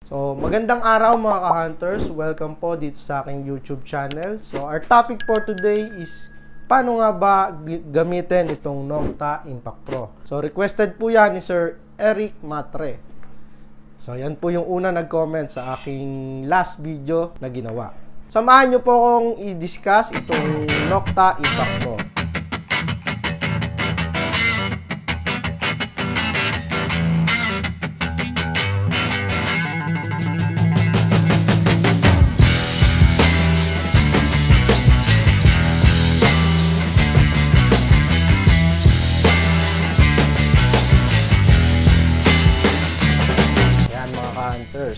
So, magandang araw mga ka-hunters. Welcome po dito sa aking YouTube channel. So, our topic for today is paano nga ba gamitin itong Nocta Impact Pro. So, requested po yan ni Sir Eric Matre. So, yan po yung una nag-comment sa aking last video na ginawa. Samahan nyo po akong i-discuss itong Nocta Impact Pro.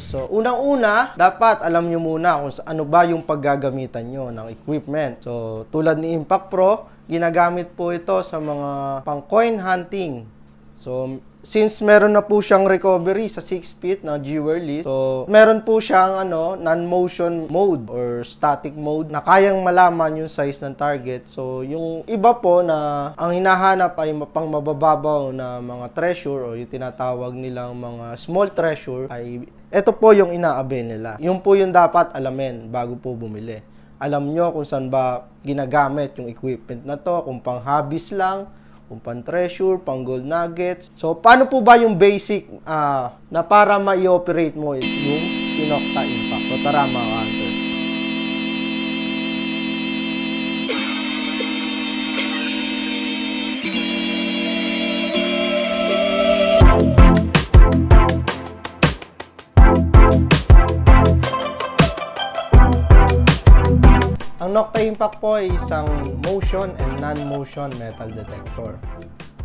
So, unang-una, dapat alam nyo muna kung ano ba yung paggagamitan nyo ng equipment. So, tulad ni Impact Pro, ginagamit po ito sa mga pang-coin hunting. So, since meron na po siyang recovery sa 6 feet na G-Wireless, so meron po siyang non-motion mode or static mode na kayang malaman yung size ng target. So, yung iba po na ang hinahanap ay pang mabababaw na mga treasure o yung tinatawag nilang mga small treasure, ay ito po yung inaabe nila. Yung po yung dapat alamin bago po bumili. Alam nyo kung saan ba ginagamit yung equipment na to, kung pang hobbies lang, kung pang treasure, pang gold nuggets. So, paano po ba yung basic na para ma-i-operate mo yung Nocta Impact? So, tara mga hunters. Ang Nocta Impact po ay isang motion and non-motion metal detector.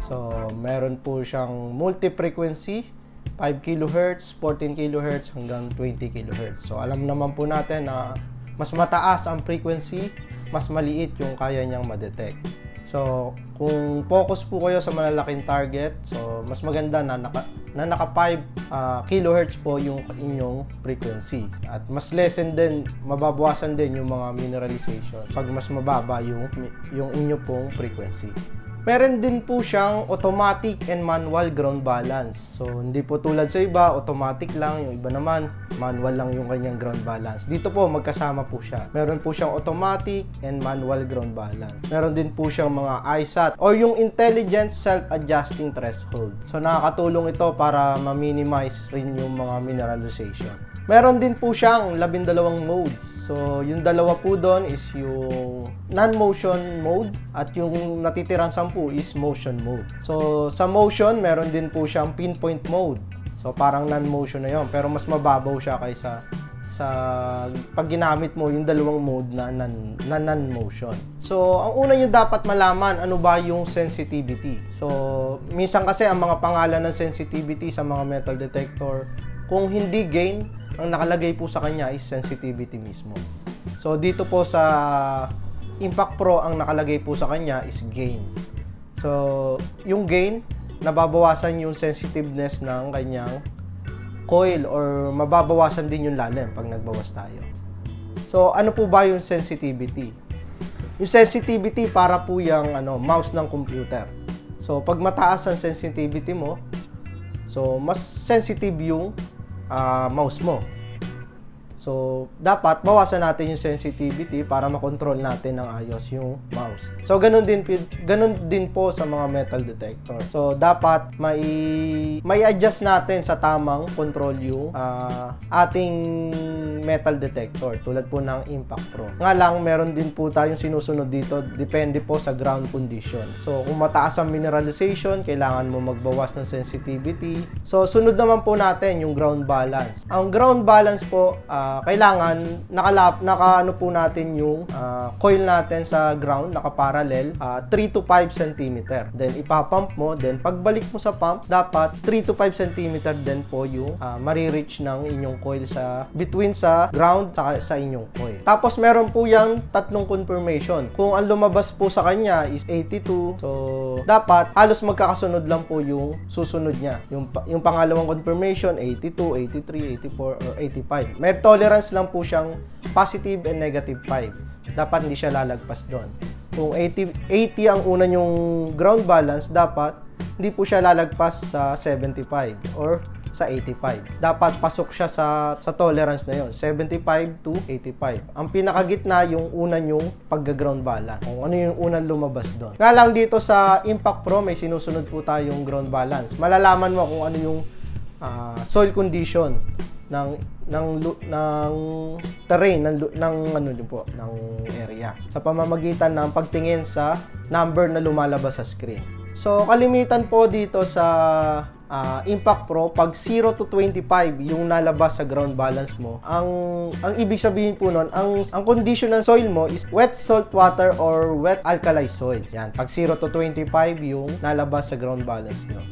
So, meron po siyang multi-frequency, 5 kHz, 14 kHz hanggang 20 kHz. So, alam naman po natin na mas mataas ang frequency, mas maliit yung kaya niyang ma-detect. So, kung focus po kayo sa malalaking target, so mas maganda na naka 5 kHz po yung inyong frequency. At mas lessen din, mababawasan din yung mga mineralization pag mas mababa yung inyo pong frequency. Meron din po siyang automatic and manual ground balance. So, hindi po tulad sa iba, automatic lang. Yung iba naman, manual lang yung kanyang ground balance. Dito po, magkasama po siya. Meron po siyang automatic and manual ground balance. Meron din po siyang mga ISAT or yung Intelligent Self-Adjusting Threshold. So, nakakatulong ito para ma-minimize rin yung mga mineralization. Meron din po siyang 12 modes. So, yung dalawa po doon is yung non-motion mode at yung natitirang 10 is motion mode. So, sa motion, meron din po siyang pinpoint mode. So, parang non-motion na yun. Pero mas mababaw siya kaysa sa pag ginamit mo yung dalawang mode na non-motion. So, ang una nyo dapat malaman, ano ba yung sensitivity. So, minsan kasi ang mga pangalan ng sensitivity sa mga metal detector, kung hindi gain, ang nakalagay po sa kanya is sensitivity mismo. So, dito po sa Impact Pro, ang nakalagay po sa kanya is gain. So, yung gain, nababawasan yung sensitiveness ng kanyang coil or mababawasan din yung lalim pag nagbawas tayo. So, ano po ba yung sensitivity? Yung sensitivity para po yung mouse ng computer. So, pag mataas ang sensitivity mo, so, mas sensitive yung mouse mo. So, dapat bawasan natin yung sensitivity para makontrol natin ng ayos yung mouse. So, ganun din po sa mga metal detector. So, dapat may adjust natin sa tamang control yung ating metal detector tulad po ng Impact Pro. Nga lang, meron din po tayong sinusunod dito. Depende po sa ground condition. So, kung mataas ang mineralization, kailangan mo magbawas ng sensitivity. So, sunod naman po natin yung ground balance. Ang ground balance po, kailangan naka po natin yung coil natin sa ground, naka-parallel 3 to 5 cm. Then ipapump mo, then pagbalik mo sa pump, dapat 3 to 5 cm din po yung marireach ng inyong coil between sa ground sa inyong coil. Tapos meron po yung tatlong confirmation. Kung ang lumabas po sa kanya is 82, so dapat halos magkakasunod lang po yung susunod niya. Yung pangalawang confirmation 82, 83, 84 or 85. May tolerance lang po siyang positive and negative 5. Dapat hindi siya lalagpas doon. Kung 80 ang una yung ground balance, dapat hindi po siya lalagpas sa 75 or sa 85. Dapat pasok siya sa tolerance na yon, 75 to 85. Ang pinakagitna yung una yung pagga-ground balance. Kung ano yung unang lumabas doon. Nga lang dito sa Impact Pro, may sinusunod po tayong ground balance. Malalaman mo kung ano yung soil condition ng terrain ng area sa pamamagitan ng pagtingin sa number na lumalabas sa screen. So kalimitan po dito sa Impact Pro, pag 0 to 25 yung nalabas sa ground balance mo, ang ibig sabihin po nun, ang condition ng soil mo is wet salt water or wet alkali soil. Yan, pag 0 to 25 yung nalabas sa ground balance nyo.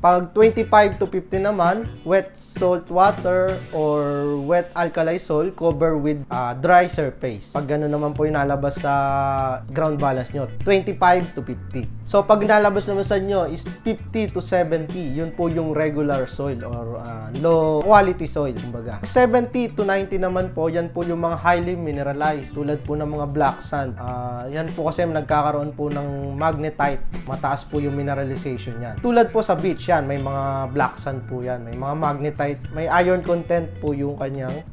Pag 25 to 50 naman, wet salt water or wet alkali soil covered with dry surface. Pag gano'n naman po yung nalabas sa ground balance nyo, 25 to 50. So pag nalabas naman sa nyo is 50 to 70, yun po yung regular soil or low quality soil, kumbaga. 70 to 90 naman po, yan po yung mga highly mineralized, tulad po ng mga black sand. Yan po kasi nagkakaroon po ng magnetite, mataas po yung mineralization yan. Tulad po sa beach, yan, may mga black sand po yan, may mga magnetite, may iron content po yung kanyang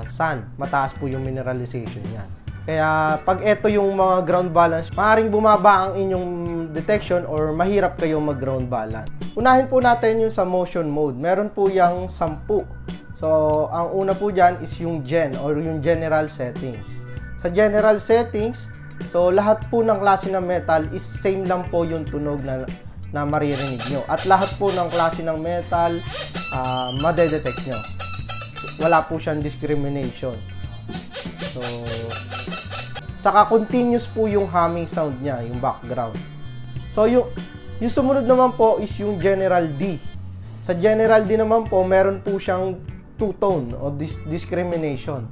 sand, mataas po yung mineralization yan. Kaya pag ito yung mga ground balance, maaaring bumaba ang inyong detection or mahirap kayong mag-ground balance. Unahin po natin yung sa motion mode. Meron po yung 10. So, ang una po dyan is yung gen or yung general settings. Sa general settings, so lahat po ng klase ng metal is same lang po yung tunog na maririnig nyo. At lahat po ng klase ng metal, madedetect nyo. Wala po siyang discrimination. So, saka continuous po yung humming sound niya, yung background. So, yung sumunod naman po is yung General D. Sa General D naman po, meron po siyang two-tone o discrimination.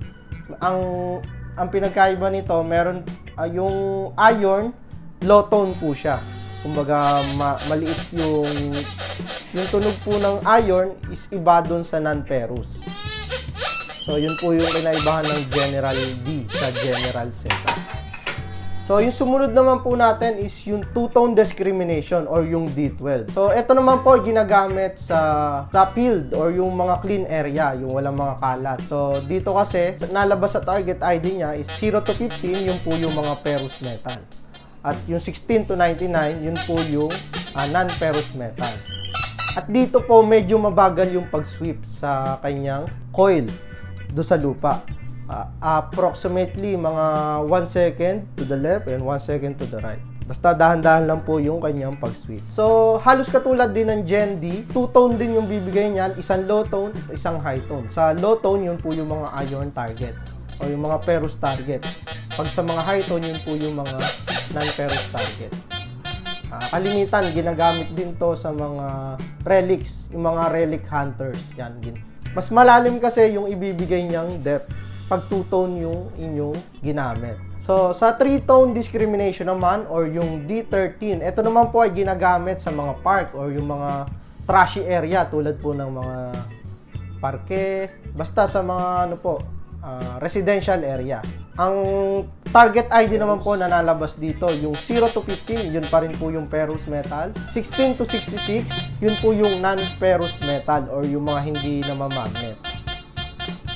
Ang pinagkaiba nito, meron yung iron, low tone po siya. Kumbaga, maliit yung tunog po ng iron is iba dun sa non-ferrous. So, yun po yung kinaibahan ng General D sa General setup. So, yung sumunod naman po natin is yung two-tone discrimination or yung D12. So, ito naman po ginagamit sa field or yung mga clean area, yung walang mga kalat. So, dito kasi, nalabas sa target ID niya is 0 to 15, yun po yung mga ferrous metal. At yung 16 to 99, yun po yung non-ferrous metal. At dito po, medyo mabagal yung pag-sweep sa kanyang coil do sa lupa. Approximately mga 1 second to the left and 1 second to the right. Basta dahan-dahan lang po yung kanyang pag-sweep. So, halos katulad din ng Gen D, two-tone din yung bibigay niyan, isang low tone at isang high tone. Sa low tone, yun po yung mga iron targets o yung mga ferrous targets. Pag sa mga high tone, yun po yung mga non-ferrous targets. Kalimitan, ginagamit din to sa mga relics, yung mga relic hunters. Yan, mas malalim kasi yung ibibigay niyang depth pag two-tone yung inyong ginamit. So, sa three-tone discrimination naman or yung D13, ito naman po ay ginagamit sa mga park or yung mga trashy area tulad po ng mga parke, basta sa mga residential area. Ang target ID naman po na nalabas dito, yung 0 to 15, yun pa rin po yung ferrous metal. 16 to 66, yun po yung non-ferrous metal or yung mga hindi namamagnet.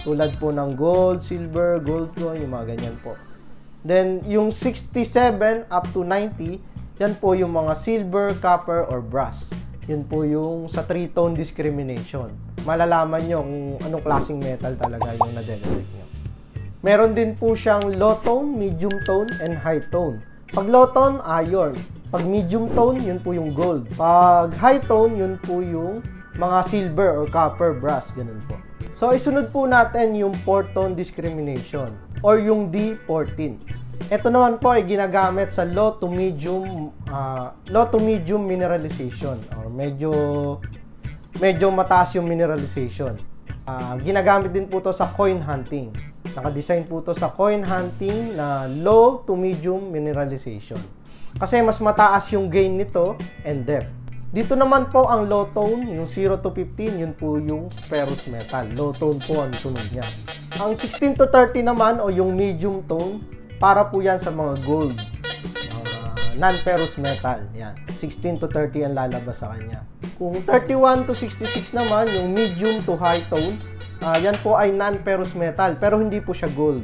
Tulad po ng gold, silver, gold coin, yung mga ganyan po. Then, yung 67 up to 90, yan po yung mga silver, copper, or brass. Yun po yung sa three-tone discrimination. Malalaman nyo kung anong klaseng metal talaga yung na-detect nyo. Meron din po siyang low tone, medium tone, and high tone. Pag low tone, iron. Pag medium tone, yun po yung gold. Pag high tone, yun po yung mga silver or copper, brass, ganun po. So, isunod po natin yung 4-tone discrimination or yung D14. Ito naman po ay ginagamit sa low to medium mineralization or medyo mataas yung mineralization. Ginagamit din po to sa coin hunting. Naka-design po to sa coin hunting na low to medium mineralization. Kasi mas mataas yung gain nito and depth. Dito naman po ang low tone, yung 0 to 15, yun po yung ferrous metal. Low tone po ang tunog niya. Ang 16 to 30 naman o yung medium tone, para po yan sa mga gold. Non-ferrous metal. Yan. 16 to 30 ang lalabas sa kanya. Kung 31 to 66 naman, yung medium to high tone, yan po ay non-ferrous metal, pero hindi po siya gold.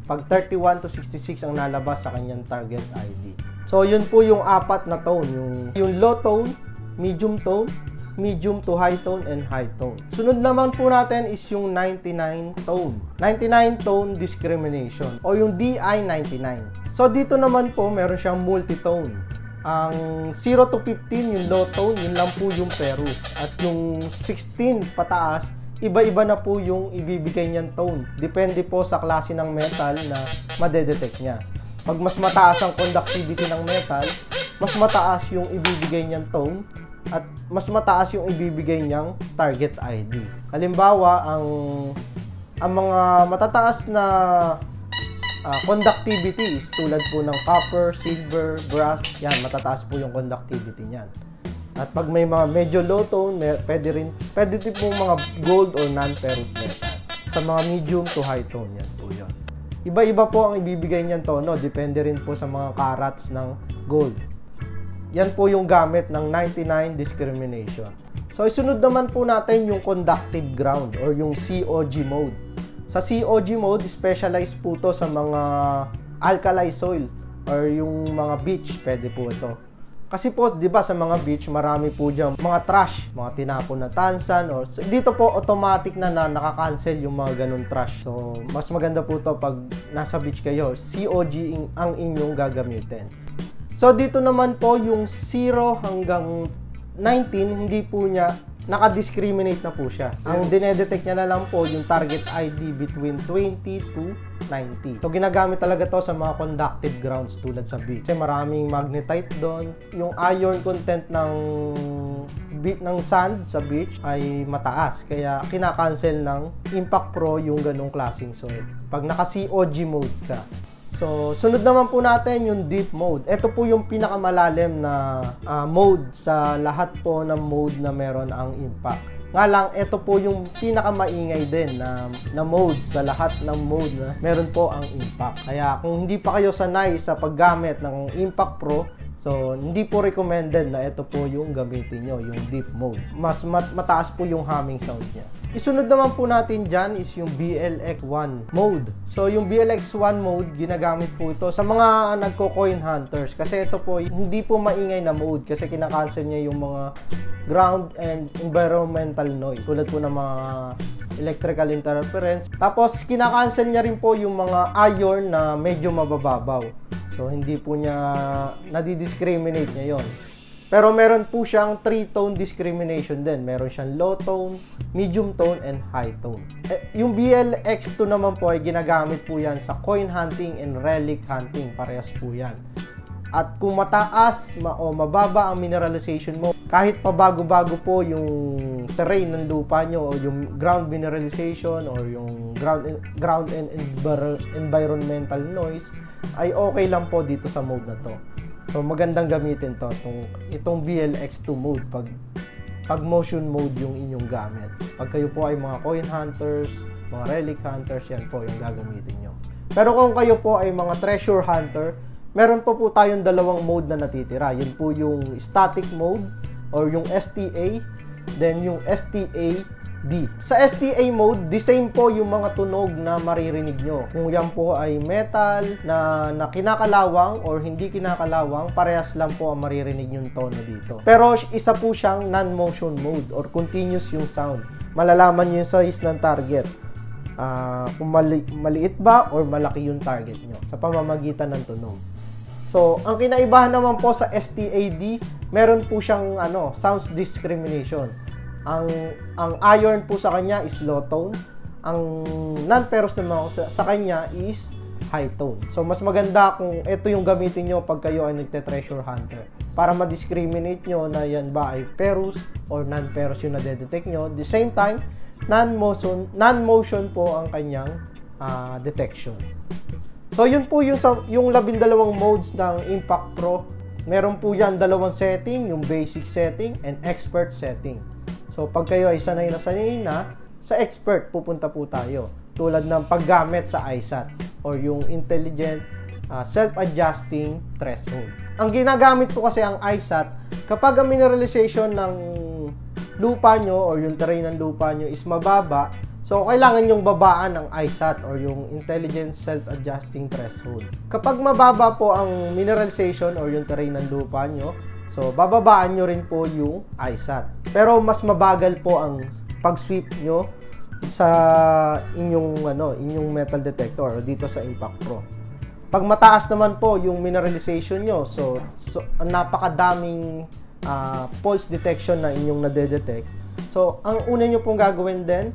Pag 31 to 66 ang nalabas sa kanyang target ID. So, yun po yung apat na tone. Yung low tone, medium to high tone, and high tone. Sunod naman po natin is yung 99 tone. 99 tone discrimination o yung DI99. So, dito naman po, meron siyang multitone. Ang 0 to 15, yung low tone, yun lang po yung ferrous. At yung 16 pataas, iba-iba na po yung ibibigay niyang tone. Depende po sa klase ng metal na madedetect niya. Pag mas mataas ang conductivity ng metal, mas mataas yung ibibigay niyang tone at mas mataas yung ibibigay niyang target ID. Halimbawa, ang mga matataas na conductivity is tulad po ng copper, silver, brass, yan, matataas po yung conductivity niyan. At pag may mga medyo low tone, pwede din po mga gold or non-ferrous metal. Sa mga medium to high tone, yan po yun. Iba-iba po ang ibibigay niyan tono, depende rin po sa mga carats ng gold. Yan po yung gamit ng 99 discrimination. So, isunod naman po natin yung conductive ground or yung COG mode. Sa COG mode, specialized po to sa mga alkali soil or yung mga beach, pwede po ito. Kasi po, di ba sa mga beach, marami po dyan mga trash, mga tinapon na tansan, or dito po automatic na nakakancel yung mga ganun trash. So, mas maganda po to pag nasa beach kayo, COG ang inyong gagamitin. So, dito naman po yung 0 hanggang 19, hindi po niya nakadiscriminate na po siya. Ang dinedetect niya na lang po yung target ID between 20 to 90. So, ginagamit talaga to sa mga conductive grounds tulad sa beach. Kasi maraming magnetite doon. Yung iron content ng sand sa beach ay mataas. Kaya, kinakancel ng Impact Pro yung ganong klaseng soil. Pag naka-COG mode ka. So, sunod naman po natin yung deep mode. Ito po yung pinakamalalim na mode sa lahat po ng mode na meron ang impact. Nga lang, ito po yung pinakamaingay din na mode sa lahat ng mode na meron po ang impact. Kaya kung hindi pa kayo sanay sa paggamit ng Impact Pro, so hindi po recommended na ito po yung gamitin nyo, yung deep mode. Mas mataas po yung humming sound niya. Isunod naman po natin dyan is yung BLX1 mode. So, yung BLX1 mode, ginagamit po ito sa mga nagko-coin hunters. Kasi ito po, hindi po maingay na mode kasi kinakancel niya yung mga ground and environmental noise. Tulad po ng mga electrical interference. Tapos, kinakancel niya rin po yung mga iron na medyo mabababaw. So, hindi po niya nadidiscriminate niya yon. Pero meron po siyang 3-tone discrimination din. Meron siyang low tone, medium tone, and high tone. Yung BLX2 naman po ay ginagamit po yan sa coin hunting and relic hunting. Parehas po yan. At kung mataas o mababa ang mineralization mo, kahit pabago-bago po yung terrain ng lupa nyo o yung ground mineralization or yung ground and environmental noise, ay okay lang po dito sa mode na to. So, magandang gamitin to, itong BLX2 mode pag motion mode yung inyong gamit. Pag kayo po ay mga coin hunters, mga relic hunters, yan po yung gagamitin nyo. Pero kung kayo po ay mga treasure hunter, meron po tayong dalawang mode na natitira. Yun po yung static mode or yung STA, then yung STA-D. Sa STA mode, the same po yung mga tunog na maririnig nyo. Kung yan po ay metal na kinakalawang or hindi kinakalawang, parehas lang po ang maririnig yung tono dito. Pero isa po siyang non-motion mode or continuous yung sound. Malalaman nyo yung size ng target. Kung maliit ba or malaki yung target nyo sa pamamagitan ng tunog. So, ang kinaibahan naman po sa STA-D, meron po siyang sounds discrimination. Ang iron po sa kanya is low tone. Ang non-ferrous naman sa kanya is high tone. So, mas maganda kung ito yung gamitin nyo pag kayo ay nagte-treasure hunter. Para ma-discriminate nyo na yan ba ay ferrous or non-ferrous yung nadedetect nyo. At the same time, non-motion po ang kanyang detection. So, yun po yung 12 modes ng Impact Pro. Meron po yan 2 setting, yung basic setting and expert setting. So, pag kayo ay sanay na, sa expert pupunta po tayo. Tulad ng paggamit sa ISAT or yung intelligent self-adjusting threshold. Ang ginagamit po kasi ang ISAT, kapag ang mineralization ng lupa nyo or yung terrain ng lupa nyo is mababa, so kailangan yung babaan ang ISAT or yung Intelligent Self-Adjusting Threshold. Kapag mababa po ang mineralization or yung terrain ng lupa nyo, so bababaan nyo rin po yung ISAT. Pero mas mabagal po ang pag-sweep nyo sa inyong metal detector dito sa Impact Pro. Pag mataas naman po yung mineralization nyo, so napakadaming pulse detection na inyong nade-detect. So ang una nyo pong gagawin din,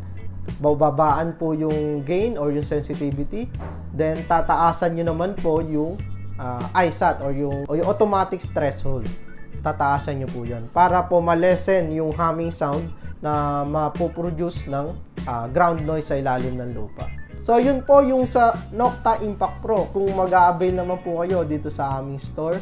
bababaan po yung gain or yung sensitivity, then tataasan nyo naman po yung ISAT or yung automatic threshold. Tataasan nyo po yan para po ma-lessen yung humming sound na mapoproduce ng ground noise sa ilalim ng lupa. So yun po yung sa Nocta Impact Pro. Kung mag-a-avail naman po kayo dito sa aming store,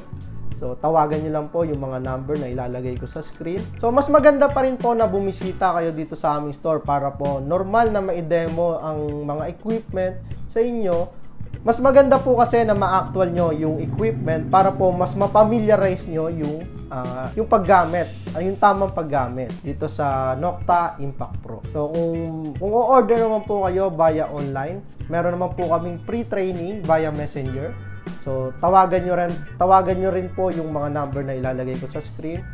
so tawagan nyo lang po yung mga number na ilalagay ko sa screen. So mas maganda pa rin po na bumisita kayo dito sa aming store para po normal na ma-demo ang mga equipment sa inyo. Mas maganda po kasi na ma-actual nyo yung equipment para po mas mapamiliarize nyo yung paggamit, yung tamang paggamit dito sa Nocta Impact Pro. So kung o-order naman po kayo via online, meron naman po kaming pre-training via Messenger. So tawagan nyo rin po yung mga number na ilalagay ko sa screen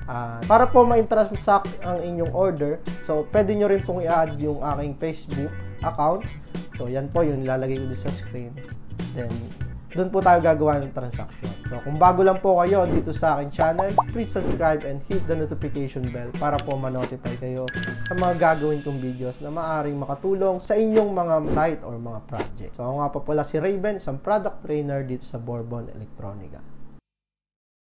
para po ma-transact ang inyong order. So pwede nyo rin pong i-add yung aking Facebook account. So yan po yung ilalagay ko dito sa screen. Then doon po tayo gagawa ng transaction. So kung bago lang po kayo dito sa aking channel, please subscribe and hit the notification bell para po ma-notify kayo sa mga gagawin kong videos na maaaring makatulong sa inyong mga site or mga project. So ako nga po pala si Raven, isang product trainer dito sa Bourbon Electronica.